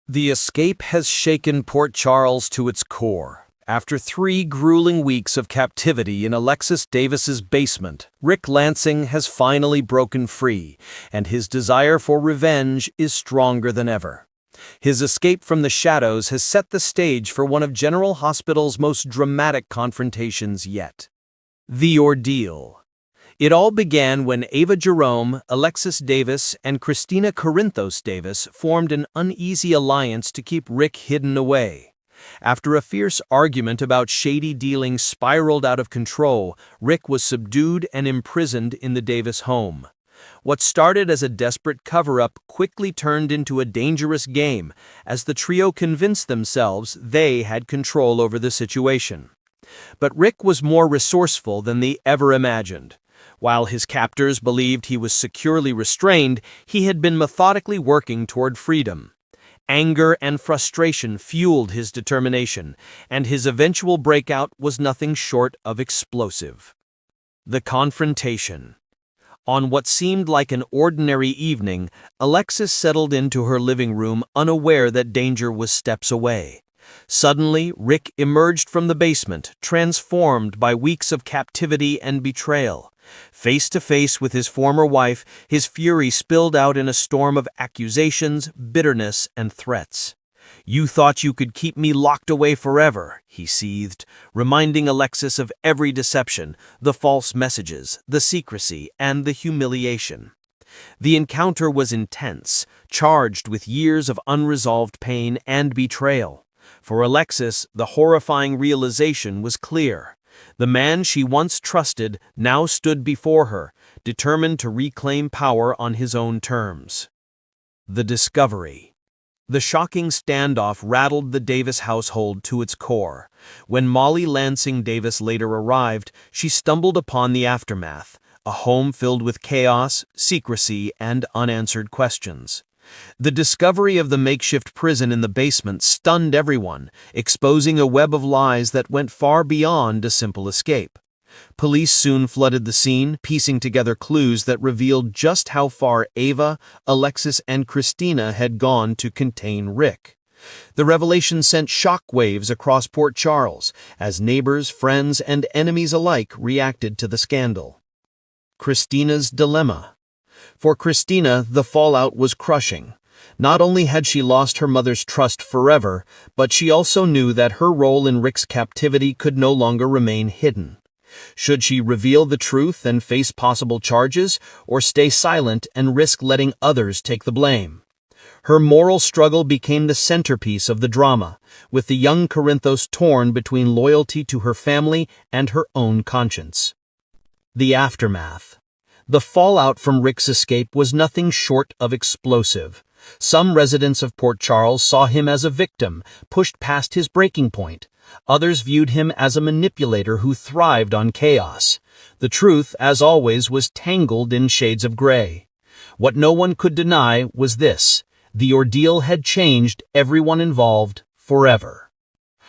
The escape has shaken Port Charles to its core. After 3 grueling weeks of captivity in Alexis Davis's basement, Rick Lansing has finally broken free, and his desire for revenge is stronger than ever. His escape from the shadows has set the stage for one of General Hospital's most dramatic confrontations yet. The Ordeal. It all began when Ava Jerome, Alexis Davis, and Christina Corinthos Davis formed an uneasy alliance to keep Rick hidden away. After a fierce argument about shady dealings spiraled out of control, Rick was subdued and imprisoned in the Davis home. What started as a desperate cover-up quickly turned into a dangerous game as the trio convinced themselves they had control over the situation. But Rick was more resourceful than they ever imagined. While his captors believed he was securely restrained, he had been methodically working toward freedom. Anger and frustration fueled his determination, and his eventual breakout was nothing short of explosive. The confrontation. On what seemed like an ordinary evening, Alexis settled into her living room unaware that danger was steps away. Suddenly, Rick emerged from the basement, transformed by weeks of captivity and betrayal. Face to face with his former wife, his fury spilled out in a storm of accusations, bitterness, and threats. "You thought you could keep me locked away forever," he seethed, reminding Alexis of every deception, the false messages, the secrecy, and the humiliation. The encounter was intense, charged with years of unresolved pain and betrayal. For Alexis, the horrifying realization was clear. The man she once trusted now stood before her, determined to reclaim power on his own terms. The discovery. The shocking standoff rattled the Davis household to its core. When Molly Lansing Davis later arrived, she stumbled upon the aftermath, a home filled with chaos, secrecy, and unanswered questions. The discovery of the makeshift prison in the basement stunned everyone, exposing a web of lies that went far beyond a simple escape. Police soon flooded the scene, piecing together clues that revealed just how far Ava, Alexis, and Christina had gone to contain Rick. The revelation sent shockwaves across Port Charles, as neighbors, friends, and enemies alike reacted to the scandal. Christina's dilemma. For Christina, the fallout was crushing. Not only had she lost her mother's trust forever, but she also knew that her role in Rick's captivity could no longer remain hidden. Should she reveal the truth and face possible charges, or stay silent and risk letting others take the blame? Her moral struggle became the centerpiece of the drama, with the young Corinthos torn between loyalty to her family and her own conscience. The aftermath. The fallout from Rick's escape was nothing short of explosive. Some residents of Port Charles saw him as a victim, pushed past his breaking point. Others viewed him as a manipulator who thrived on chaos. The truth, as always, was tangled in shades of gray. What no one could deny was this: the ordeal had changed everyone involved forever.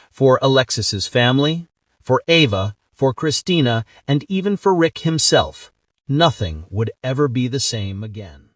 For Alexis's family, for Ava, for Christina, and even for Rick himself, nothing would ever be the same again.